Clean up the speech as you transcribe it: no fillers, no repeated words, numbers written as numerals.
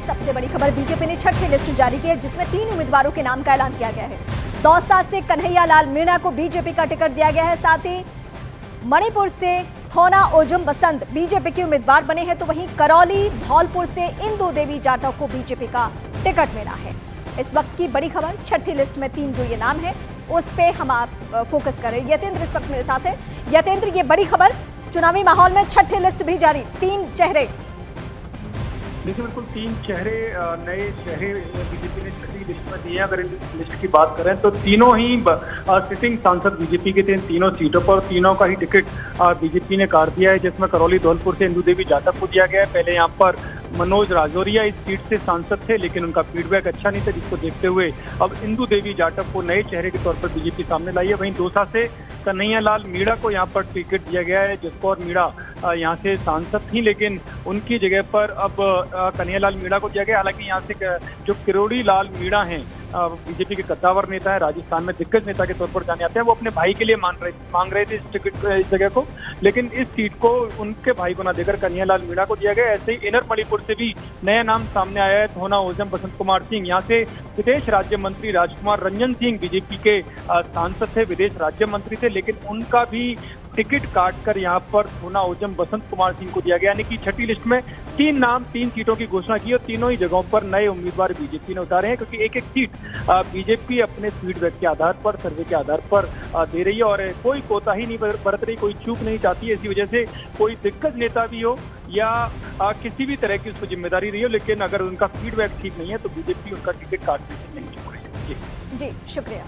सबसे बड़ी खबर, बीजेपी ने छठी लिस्ट जारी की है जिसमें 3 उम्मीदवारों के नाम का ऐलान किया गया है। दौसा से कन्हैया लाल मीणा को बीजेपी का टिकट दिया गया है। साथ ही मणिपुर से थोना ओजम बसंत बीजेपी के उम्मीदवार बने हैं, तो वहीं करौली धौलपुर से इंदु देवी जाटव को बीजेपी का टिकट मिला है। इस वक्त की बड़ी खबर, छठी लिस्ट में 3 जो ये नाम है उस पे हम आप फोकस कर रहे हैं। यतेंद्र इस वक्त मेरे साथ है। यतेंद्र, ये बड़ी खबर, चुनावी माहौल में छठी लिस्ट भी जारी, 3 चेहरे। देखिए, बिल्कुल 3 चेहरे, नए चेहरे बीजेपी ने छठी लिस्ट में दिए हैं। अगर इन लिस्ट की बात करें तो तीनों ही सिटिंग सांसद बीजेपी के थे। तीनों सीटों पर तीनों का ही टिकट बीजेपी ने काट दिया है, जिसमें करौली धौलपुर से इंदु देवी जाटव को दिया गया है। पहले यहाँ पर मनोज राजौरिया इस सीट से सांसद थे, लेकिन उनका फीडबैक अच्छा नहीं था, जिसको देखते हुए अब इंदु देवी जाटव को नए चेहरे के तौर पर बीजेपी सामने लाई है। वहीं दौसा से कन्हैया लाल मीणा को यहाँ पर टिकट दिया गया है, जिसको और मीणा यहाँ से सांसद थी, लेकिन उनकी जगह पर अब कन्हैया लाल मीणा को दिया गया। हालांकि यहाँ से जो किरोड़ी लाल मीणा हैं, बीजेपी के कद्दावर नेता है, राजस्थान में दिग्गज नेता के तौर पर जाने आते हैं, वो अपने भाई के लिए मांग रहे थे इस टिकट, इस जगह को, लेकिन इस सीट को उनके भाई को ना देकर कन्हैया लाल मीणा को दिया गया। ऐसे ही इनर मणिपुर से भी नया नाम सामने आया है, थोना ओजम बसंत कुमार सिंह। यहाँ से विदेश राज्य मंत्री राजकुमार रंजन सिंह बीजेपी के सांसद थे, विदेश राज्य मंत्री थे, लेकिन उनका भी टिकट काटकर यहाँ पर थोना ओजम बसंत कुमार सिंह को दिया गया। यानी कि छठी लिस्ट में 3 नाम, 3 सीटों की घोषणा की और तीनों ही जगहों पर नए उम्मीदवार बीजेपी ने उतारे हैं, क्योंकि एक एक सीट बीजेपी अपने फीडबैक के आधार पर, सर्वे के आधार पर दे रही है और कोई कोताही नहीं बरत रही, कोई चूक नहीं चाहती है। इसी वजह से कोई दिग्गज नेता भी हो या किसी भी तरह की उसको जिम्मेदारी रही हो, लेकिन अगर उनका फीडबैक ठीक नहीं है तो बीजेपी उनका टिकट काटने से नहीं चूक रही है। जी, शुक्रिया।